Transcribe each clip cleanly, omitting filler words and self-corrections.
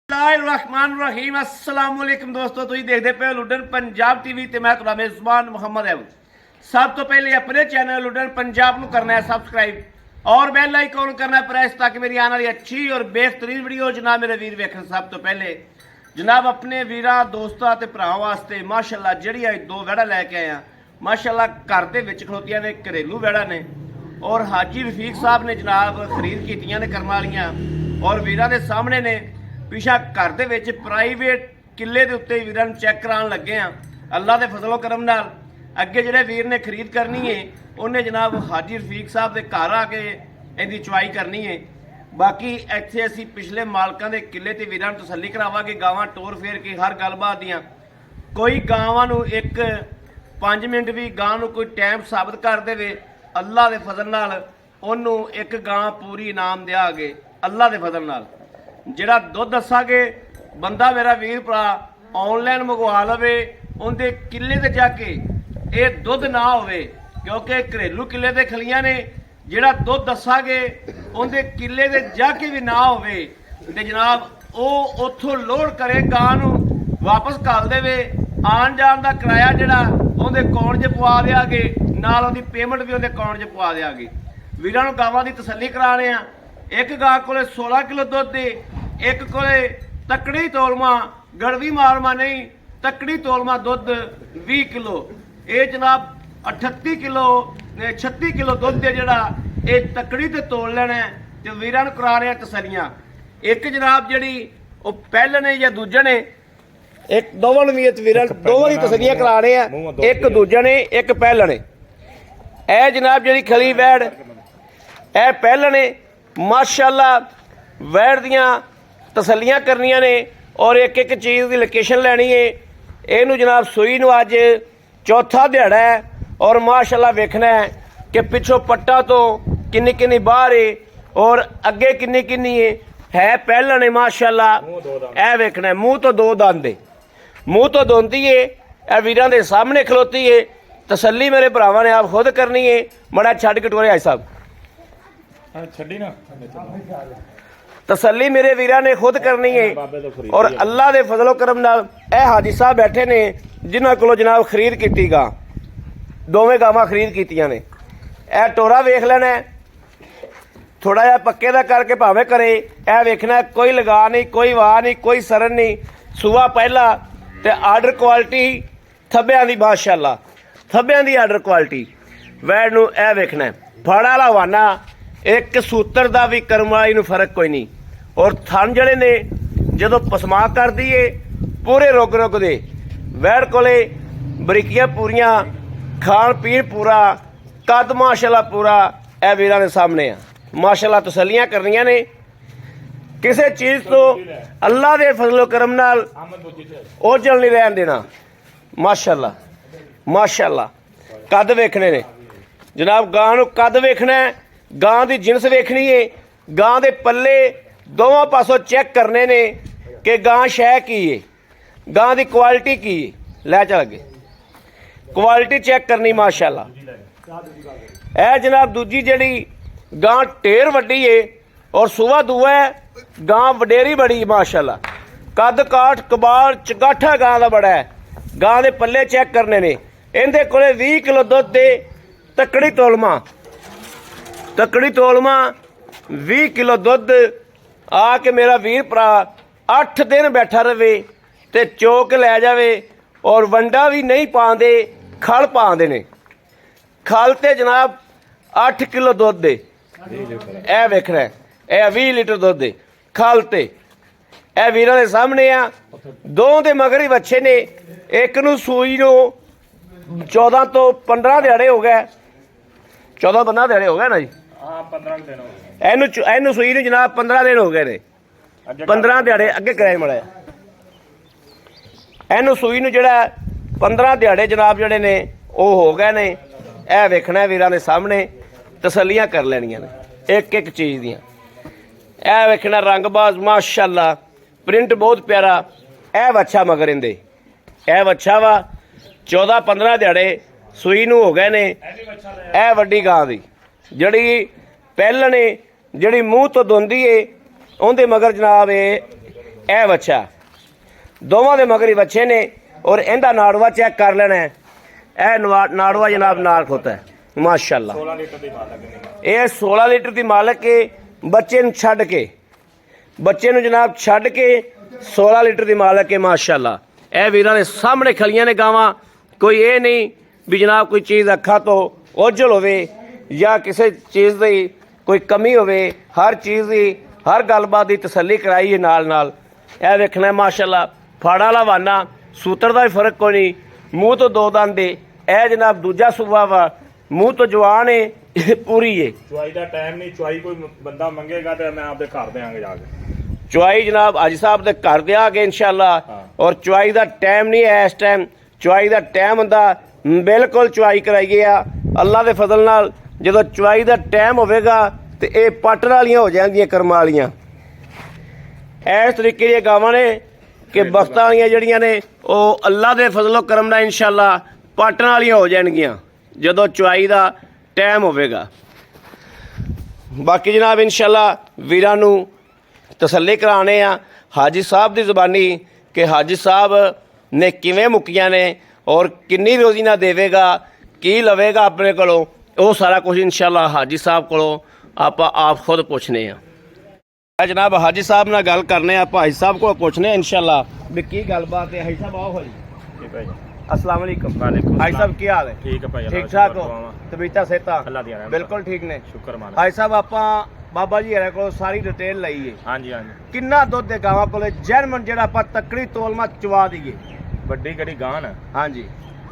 रहीम अस्सलाम वालेकुम दोस्तों, तुम देखते पे लुडन पंजाब टीवी ते मैं तुहाडा मेजबान मुहम्मद एवल। सब तो पहले अपने चैनल लुडन पंजाब को करना है सब्सक्राइब और बेल आइकन करना है प्रेस, ताकि मेरी आने वाली अच्छी और बेहतरीन वीडियो जनाब मेरे वीर वेखन। सब तो पहले जनाब अपने वीरां दोस्तां ते भरावां वास्ते माशाअल्लाह जिहड़ी अज दो वैड़ा लैके आए हैं। माशाअल्लाह घर दे विच खलोतियां ने, घरेलू वैड़ा ने और हाजी रफीक साहब ने जनाब खरीद कीतियां ने करम वालियां और वीरां दे सामने ने। पिछा घर दे विच प्राइवेट किले दे उत्ते वीरां नूं चैक कराउण लगे हाँ। अल्लाह दे फजलो करम नाल अगे जिहड़े वीर ने खरीद करनी है उन्हें जनाब हाजी रफीक साहब के घर आके इहदी चुवाई करनी है। बाकी इत्थे असीं पिछले मालकां दे किले ते वीरां नूं तसल्ली करावांगे, गावां टोर फेर के हर गलबात दियां। कोई गावां नूं एक 5 मिनट भी गां नूं कोई टाइम साबित कर देवे, अल्लाह दे फजल नाल ओनूं एक गां पूरी इनाम देआगे। अल्लाह दे फजल नाल ਜਿਹੜਾ ਦੁੱਧ ਦੱਸਾਂਗੇ ਬੰਦਾ ਮੇਰਾ ਵੀਰ ਭਰਾ ਆਨਲਾਈਨ ਮੰਗਵਾ ਲਵੇ, ਉਹਦੇ ਕਿੱਲੇ ਤੇ ਜਾ ਕੇ ਇਹ ਦੁੱਧ ਨਾ ਹੋਵੇ, ਕਿਉਂਕਿ ਘਰੇਲੂ ਕਿੱਲੇ ਤੇ ਖਲੀਆਂ ਨੇ। ਜਿਹੜਾ ਦੁੱਧ ਦੱਸਾਂਗੇ ਉਹਦੇ ਕਿੱਲੇ ਤੇ ਜਾ ਕੇ ਵੀ ਨਾ ਹੋਵੇ ਤੇ ਜਨਾਬ ਉਹ ਉੱਥੋਂ ਲੋਡ ਕਰੇ ਗਾਂ ਨੂੰ ਵਾਪਸ ਕਰ ਦੇਵੇ। ਆਉਣ ਜਾਣ ਦਾ ਕਿਰਾਇਆ ਜਿਹੜਾ ਉਹਦੇ ਅਕਾਊਂਟ 'ਚ ਪਵਾ ਦਿਆਂਗੇ, ਨਾਲ ਉਹਦੀ ਪੇਮੈਂਟ ਵੀ ਉਹਦੇ ਅਕਾਊਂਟ 'ਚ ਪਵਾ ਦਿਆਂਗੇ। ਵੀਰਾਂ ਨੂੰ ਗਾਵਾਂ ਦੀ ਤਸੱਲੀ ਕਰਾਣੇ ਆ। एक गां को 16 किलो दुध दे, एक को तकड़ी तोलमा गड़वी मारमा नहीं तकड़ी तोलमा दुध 20 किलो। ये जनाब 38 किलो 36 किलो दुध दे जड़ा ये तकड़ी ते तोल लेना है ते वीरां नूं करा रहे तसलियां। एक जनाब जड़ी वो पहले ने या दूजे ने एक दोवां नीयत वीरां दोवां दी तसलियां करा रहे हैं, एक दूजे ने एक पहले ने। ए जनाब जड़ी खली वैड़ ए पहले ने माशाअल्लाह वैड़ दियां तसलियां करनियां ने और एक एक चीज़ की लोकेशन लैनी है। इनू जनाब सूई नूं अज चौथा दिहाड़ा है और माशाअल्लाह वेखना है कि पिछों पट्टा तो किन्नी किन्नी बाहर है और अगे किन्नी किन्नी है पहला ने माशाअल्लाह। ए वेखना है मूँह तो दो दंद, मूँह तो दोंदी है, ए वीरां दे सामने खलोती है। तसल्ली मेरे भरावां ने आप खुद करनी है। मड़ा छड्ड के टोरे आई साहब तसल्ली मेरे वीरां ने खुद करनी है और अल्लाह दे फजलो करम नाल ए हाजी साहब बैठे ने जिन्हां कोलों जनाब खरीद कीती गां, दोवें गावां खरीद कीतियां ने। ए टोरा वेख लेना थोड़ा जिहा पक्के दा करके भावें करे। ए वेखना कोई लगा नहीं, कोई वाह नहीं, कोई सरन नहीं। सूआ पहला ते आर्डर क्वालिटी थब्बियां दी माशाअल्लाह, थब्बियां दी आर्डर क्वालिटी। वैड़ नूं ए वेखना फड़ वाला हवाना एक सूत्र का भी करमाई नूं फर्क कोई नहीं। और थन जड़े ने जदों पसमा कर दिए पूरे रुक रुक दे वैड़ कोले बरीकियां पूरियां, खाण पीण पूरा, कद माशाअल्लाह पूरा। ए वीरां दे सामने आ माशाअल्लाह तसलियां करनियां ने। किसी चीज़ तो अल्लाह दे फजलो करम नाल ओझल नहीं रहन देना। माशाअल्लाह माशाअल्लाह कद वेखने ने जनाब, गां नूं कद वेखना है, गां की जिनस वेखनी है, गां के पल्ले दोवां पासों चैक करने ने कि गां शै की है, गां की क्वालिटी की है। लै चल अगे क्वालिटी चैक करनी माशाअल्लाह। ए जनाब दूजी जड़ी गां ढेर वड्डी है और सूआ दूआ है, गां वडेरी बड़ी माशाअल्लाह। कद काठ कबाड़ चगाठा गां का बड़ा है। गां के पल्ले चैक करने ने। इहदे कोले 20 किलो दुध दे तकड़ी तोलमा, तकड़ी तोलमा 20 किलो दुध आके मेरा वीर भरा 8 दिन बैठा रहे ते चोक लै जावे। और वंडा भी नहीं पाते, खल पाते ने। खल ते जनाब 8 किलो दुध दे ए वेखना ए 20 लीटर दुध दे खल ते ए वीरां दे सामने आ। दो दे मगर ही बच्चे ने, एक नूं सूई नूं 14 तो 15 दिहाड़े हो गए, 14-15 दिहाड़े हो गए ना जी। एनू सूई नूं जनाब 15 दिन हो गए ने, 15 दिहाड़े अगे कराए मड़ा। एनू सूई नूं जिहड़ा 15 दिहाड़े जनाब जिहड़े ने वो हो गए ने। ए वेखना वीरां दे सामने तसलियां कर लैनियां ने एक एक चीज़ दियां। ए वेखना रंगबाज माशाअल्लाह, प्रिंट बहुत प्यारा। ए वच्छा मगर इंदे ए वच्छा वा 14-15 दिहाड़े सूई नूं हो गए ने। ए वड्डी गां दी जड़ी पहले ने जड़ी मूँह तो दोंदी है उनके मगर जनाब ਇਹ ਬੱਚਾ ਦੋਵਾਂ ਦੇ ਮਗਰ ਹੀ ਬੱਚੇ ਨੇ ਔਰ ਇਹਦਾ ਨਾੜਵਾ ਚੈੱਕ ਕਰ ਲੈਣਾ ਹੈ। ਇਹ ਨਾੜਵਾ ਜਨਾਬ ਨਾਲ ਖੋਤਾ ਹੈ ਮਾਸ਼ਾਅੱਲਾ। 16 ਲੀਟਰ ਦੀ ਮਾਲਕ ਨੇ ਇਹ 16 ਲੀਟਰ ਦੀ ਮਾਲਕ ਹੈ। ਬੱਚੇ ਨੂੰ ਛੱਡ ਕੇ ਜਨਾਬ ਛੱਡ ਕੇ 16 ਲੀਟਰ ਦੀ ਮਾਲਕ ਹੈ ਮਾਸ਼ਾਅੱਲਾ। ਇਹ ਵੀਰਾਂ ਦੇ ਸਾਹਮਣੇ ਖਲੀਆਂ ਨੇ ਗਾਵਾਂ। ਕੋਈ ਇਹ ਨਹੀਂ ਵੀ ਜਨਾਬ ਕੋਈ ਚੀਜ਼ ਅੱਖਾਂ ਤੋਂ ओझल होवे या किसी चीज़ की कोई कमी होवे, हर चीज़ की हर गलबात की तसल्ली कराई है नाल नाल। यह वेखना माशाअल्लाह फाड़ा वाला वाना सूत्र का भी फर्क कोई नहीं, मूँह तो दो दंद है। यह जनाब दूजा सूबा वा, मूँह तो जवान है पूरी है। चुआई का टाइम नहीं, चुआई कोई बंदा मंगेगा तो मैं आपके घर देंगे जाके। चुआई जनाब हाजी साहब के घर देंगे इंशाअल्लाह। और चुआई का टाइम नहीं है, इस टाइम चुआई का टाइम होंदा बिल्कुल चुआई कराई है। अल्लाह के फजल नाल जो चुआई का टाइम होगा तो ये पट्टन वालियां हो जाएंगी कर्म वालियां। इस तरीके दी गावां ने कि बख्तां वालियां जड़ियां ने वो अल्लाह के फजलो करम नाल इंशाअल्लाह पट्टन वालियां हो जाएंगियां जो चुआई का टाइम होगा। बाकी जनाब इंशाअल्लाह वीरां नूं तसल्ली कराने आ हाजी साहब की ज़बानी कि हाजी साहब ने किवें मुक्कियां ने और किन्नी रोजी ना देवेगा, की लवेगा अपने कोलों, वो सारा कुछ इंशाअल्लाह हाजी साहब कोलों आप खुद पूछने हैं। जनाब हाजी साहब नाल गल करने हाजी साहब को पूछने इंशाअल्लाह भी की गलबात है। हाजी साहब आओ भाई। अस्सलाम वालेकुम। हाजी साहब की हाल है? ठीक है भाई, ठीक ठाक हो? तबीयत सेहत बिल्कुल ठीक ने? शुक्र मान। हाजी साहब आपां बाबा जी हरे को सारी डिटेल लई है। हाँ जी हाँ जी। किन्ना दुध है गावां कोले जैनमन जेड़ा आपां तकड़ी तोलमा चवा दईए? ਵੱਡੀ ਗੜੀ ਗਾਂ ਹੈ। हाँ जी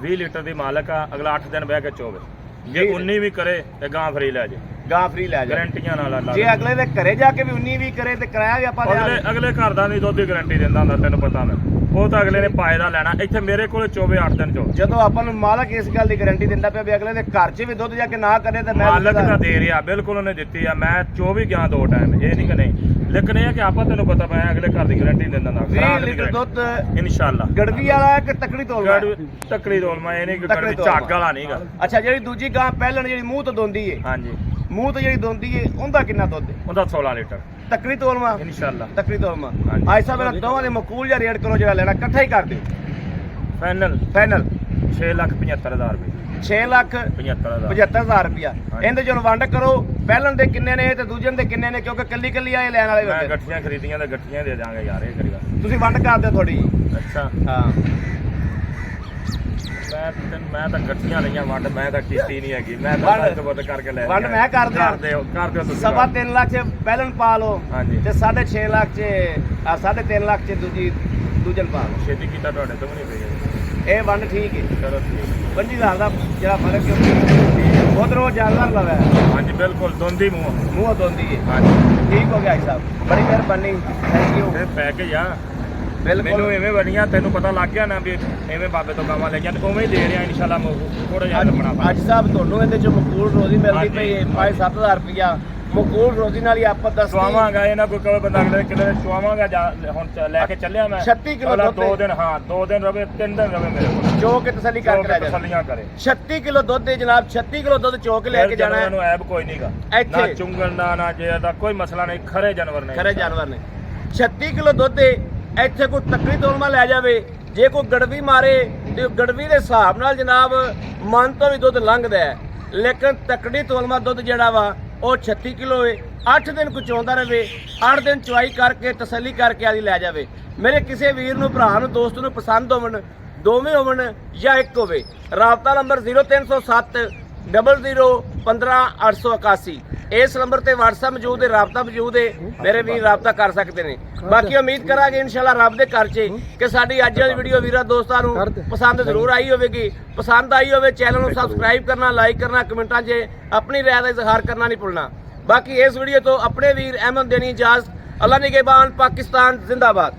20 ਲੀਟਰ ਦੀ ਮਾਲਕ ਆ। ਅਗਲਾ 8 ਦਿਨ ਬਹਿ ਕੇ ਚੋਵੇ, ਜੇ 19 ਵੀ ਕਰੇ ਤੇ ਗਾਂ ਫਰੀ ਲੈ ਜੇ। गां फ्री लै जाए ਗਾਰੰਟੀਆਂ ਨਾਲ ਅੱਲਾ जे अगले दे घरे जाके भी 19 भी करे ते किराया भी आपां ਅਗਲੇ ਅਗਲੇ ਘਰ ਦਾ ਨਹੀਂ ਦੁੱਧ ਦੀ ਗਾਰੰਟੀ ਦਿੰਦਾ ਹੁੰਦਾ, ਤੈਨੂੰ ਪਤਾ ਮੈਂ। ਉਹ ਤਾਂ ਅਗਲੇ ਨੇ ਪਾਏ ਦਾ ਲੈਣਾ। ਇੱਥੇ ਮੇਰੇ ਕੋਲੇ ਚੋਵੇ 8 ਦਿਨ ਚੋ। ਜਦੋਂ ਆਪਾਂ ਨੂੰ ਮਾਲਕ ਇਸ ਗੱਲ ਦੀ ਗਾਰੰਟੀ ਦਿੰਦਾ ਪਿਆ ਵੀ ਅਗਲੇ ਦੇ ਘਰ 'ਚ ਵੀ ਦੁੱਧ ਜਾ ਕੇ ਨਾ ਕਰੇ ਤਾਂ ਮੈਂ ਮਾਲਕ ਤਾਂ ਦੇ ਰਿਹਾ, ਬਿਲਕੁਲ ਉਹਨੇ ਦਿੱਤੀ ਆ। ਮੈਂ ਚੋ ਵੀ ਗਿਆ 2 ਟਾਈਮ, ਇਹ ਨਹੀਂ ਕਿ ਨਹੀਂ। ਲੇਕਿਨ ਇਹ ਕਿ ਆਪਾਂ ਤੈਨੂੰ ਪਤਾ ਮੈਂ ਅਗਲੇ ਘਰ ਦੀ ਗਾਰੰਟੀ ਦਿੰਦਾ ਨਾ। 20 ਲੀਟਰ ਦੁੱਧ ਇਨਸ਼ਾਅੱਲਾ ਗੜਵੀ ਵਾਲਾ ਹੈ ਕਿ ਤਕੜੀ ਤੋਲ ਵਾਲਾ? ਤਕੜੀ ਤੋਲ ਮੈਂ ਇਹ ਨਹੀਂ ਕਿ ਗੜਵੀ ਝੱਗ ਵਾਲਾ ਨਹੀਂਗਾ। ਅੱਛਾ ਜਿਹੜੀ ਦੂਜੀ ਗਾਂ ਪਹਿਲਣ ਜਿਹੜੀ ਮੂੰਹ ਤੋਂ ਦੋਂਦੀ ਏ? ਹਾਂਜੀ ਮੂੰਹ ਤੋਂ ਜਿਹੜੀ ਦੋਂਦੀ ਏ ਉਹਦਾ ਕਿੰਨਾ ਦੁੱਧ ਹੈ? ਉਹਦਾ 16 ਲੀਟਰ ਤਕੜੀ ਤੋਲਵਾ ਇਨਸ਼ਾਅੱਲਾ। ਤਕੜੀ ਤੋਲਵਾ ਹਾਂਜੀ। ਆਈ ਸਾਹਿਬ ਇਹਨਾਂ ਦੋਵਾਂ ਦੇ ਮਕੂਲ ਜਾਂ ਰੇਟ ਕਰੋ, ਜਿਹੜਾ ਲੈਣਾ ਇਕੱਠਾ ਹੀ ਕਰ ਦਿਓ। ਫਾਈਨਲ ਫਾਈਨਲ 6,75,000 ਰੁਪਏ। 6,75,000 रुपया। ਇਹਦੇ ਚੋਂ ਵੰਡ ਕਰੋ, ਪਹਿਲਣ ਦੇ ਕਿੰਨੇ ਨੇ ਤੇ ਦੂਜੇ ਦੇ ਕਿੰਨੇ ਨੇ, ਕਿਉਂਕਿ ਕੱਲੀ ਕੱਲੀ ਆਏ ਲੈਣ ਵਾਲੇ ਮੈਂ ਬੰਦੇ। ਗੱਠੀਆਂ ਖਰੀਦੀਆਂ ਤੇ ਗੱਠੀਆਂ ਦੇ ਦਾਂਗੇ ਯਾਰ, ਇਹ ਕਰੀਗਾ। ਤੁਸੀਂ ਵੰਡ ਕਰ ਦਿਓ ਥੋੜੀ। ਅੱਛਾ ਹਾਂ ਮੈਂ ਤਾਂ ਗੱਠੀਆਂ ਲਈਆਂ ਵੰਡ, ਮੈਂ ਤਾਂ ਕੀਤੀ ਨਹੀਂ ਹੈਗੀ। ਮੈਂ ਤਾਂ ਬਹੁਤ ਕਰਕੇ ਲੈ ਵੰਡ ਮੈਂ ਕਰ ਦਿਆਂ। ਕਰ ਦਿਓ ਤੁਸੀਂ। 3.5 ਲੱਖ ਚ ਪਹਿਲਣ ਪਾ ਲਓ ਹਾਂਜੀ ਤੇ 6.5 ਲੱਖ ਚ 3.5 ਲੱਖ ਚ ਦੂਜਨ ਪਾ ਲਓ। ਛੇਤੀ ਕੀਤਾ ਤੁਹਾਡੇ ਤੋਂ ਵੀ ਨਹੀਂ ਪਈ। ਇਹ ਵੰਡ ਠੀਕ ਹੈ। ਚਲੋ ਠੀਕ 25,000 ਦਾ ਜਿਹੜਾ ਫਰਕ ਹੈ ਉਧਰੋਂ ਜਾਨਵਰ ਲਵਾ। ਹਾਂਜੀ ਬਿਲਕੁਲ ਦੋਂਦੀ ਮੂੰਹ ਦੋਂਦੀ ਹੈ। ਹਾਂਜੀ ਠੀਕ ਹੋ ਗਿਆ ਭਾਈ ਸਾਹਿਬ, ਬੜੀ ਮਿਹਰਬਾਨੀ, ਥੈਂਕ ਯੂ। ਇਹ ਪੈ ਕੇ ਜਾ ਬਿਲਕੁਲ ਮੈਨੂੰ ਐਵੇਂ ਬਣੀਆਂ, ਤੈਨੂੰ ਪਤਾ ਲੱਗ ਗਿਆ ਨਾ ਵੀ ਐਵੇਂ ਬਾਬੇ ਤੋਂ ਗਾਵਾਂ ਲੈ ਜਾਂਦੇ, ਉਵੇਂ ਹੀ ਦੇ ਰਿਹਾ ਇਨਸ਼ਾਅੱਲਾ। ਥੋੜਾ ਜਿਹਾ ਬਣਾ ਅੱਜ ਸਾਹਿਬ ਤੁਹਾਨੂੰ ਇਹਦੇ ਚ ਮਕੂਲ ਰੋਜ਼ੀ ਮਿਲਦੀ ਪਈ ਹੈ 5-7,000 ਰੁਪਇਆ। ਮਕੂਲ ਰੋਜ਼ੀ ਨਾਲ ਹੀ ਆਪਾਂ ਦੱਸ ਚੁਆਵਾਂਗਾ ਇਹਨਾਂ ਕੋਈ ਕਹੇ ਬੰਦਾ ਅਗਲੇ ਕਿਲੇ ਚੁਆਵਾਂਗਾ। ਹੁਣ ਲੈ ਕੇ ਚੱਲਿਆ ਮੈਂ 36 ਕਿਲੋ ਦੁੱਧ 2 ਦਿਨ। ਹਾਂ 2 ਦਿਨ ਰਵੇ, 3 ਦਿਨ ਰਵੇ ਮੇਰੇ ਕੋਲ, ਚੋ ਕੇ ਤਸੱਲੀ ਕਰਕੇ ਲੈ ਜਾ। ਤਸੱਲੀਆਂ ਕਰੇ। 36 ਕਿਲੋ ਦੁੱਧ ਹੈ ਜਨਾਬ, 36 ਕਿਲੋ ਦੁੱਧ ਚੋ ਕੇ ਲੈ ਕੇ ਜਾਣਾ ਹੈ। ਇਹਨੂੰ ਐਬ ਕੋਈ ਨਹੀਂਗਾ, ਇੱਥੇ ਨਾ ਚੁੰਗਣ ਦਾ ਨਾ ਜੇ ਦਾ ਕੋਈ ਮਸਲਾ ਨਹੀਂ। ਖਰੇ ਜਾਨਵਰ ਨੇ, ਖਰੇ ਜਾਨਵਰ ਨੇ। 36 ਕਿਲੋ ਦੁੱਧ ਹੈ। ਇੱਥੇ ਕੋਈ ਤਕੜੀ ਤੋਲਮਾ ਲੈ ਜਾਵੇ, ਜੇ ਕੋਈ ਗੜਵੀ ਮਾਰੇ ਤੇ ਗੜਵੀ ਦੇ ਹਿਸਾਬ ਨਾਲ ਜਨਾਬ ਮਨ ਤੋਂ ਵੀ ਦੁੱਧ ਲੰਘਦਾ ਹੈ। ਲੇਕਿਨ ਤਕੜੀ ਤੋਲਮਾ ਦੁੱਧ ਜਿਹੜਾ ਵਾ ਉਹ 36 ਕਿਲੋ ਹੈ। 8 ਦਿਨ ਕੁਚਾਉਂਦਾ ਰਹੇ, 8 ਦਿਨ ਚੁਆਈ ਕਰਕੇ ਤਸੱਲੀ ਕਰਕੇ ਆਦੀ ਲੈ ਜਾਵੇ। ਮੇਰੇ ਕਿਸੇ ਵੀਰ ਨੂੰ, ਭਰਾ ਨੂੰ, ਦੋਸਤ ਨੂੰ ਪਸੰਦ ਹੋਵਣ, ਦੋਵੇਂ ਹੋਵਣ ਜਾਂ ਇੱਕ ਹੋਵੇ, ਰਾਬਤਾ ਨੰਬਰ 0307 00 15 881 ਇਸ ਨੰਬਰ ਤੇ WhatsApp ਮੌਜੂਦ ਹੈ, ਰਾਬਤਾ ਮੌਜੂਦ ਹੈ। ਮੇਰੇ ਵੀਰ ਰਾਬਤਾ ਕਰ ਸਕਦੇ ਨੇ। ਬਾਕੀ ਉਮੀਦ ਕਰਾਂਗੇ ਇਨਸ਼ਾਅੱਲਾ ਰੱਬ ਦੇ ਘਰ 'ਚ ਕਿ ਸਾਡੀ ਅੱਜ ਵਾਲੀ ਵੀਡੀਓ ਵੀਰਾਂ ਦੋਸਤਾਂ ਨੂੰ ਪਸੰਦ ਜ਼ਰੂਰ ਆਈ ਹੋਵੇਗੀ। ਪਸੰਦ ਆਈ ਹੋਵੇ ਚੈਨਲ ਨੂੰ ਸਬਸਕ੍ਰਾਈਬ ਕਰਨਾ, ਲਾਈਕ ਕਰਨਾ, ਕਮੈਂਟਾਂ 'ਚ ਆਪਣੀ ਰਾਏ ਦਾ ਇਜ਼ਹਾਰ ਕਰਨਾ ਨਹੀਂ ਭੁੱਲਣਾ। ਬਾਕੀ ਇਸ ਵੀਡੀਓ ਤੋਂ ਆਪਣੇ ਵੀਰ ਅਹਿਮਦ ਦੇਣੀ ਇਜਾਜ਼ਤ। ਅੱਲਾ ਨਿਗਹਿਬਾਨ, ਪਾਕਿस्तान जिंदाबाद।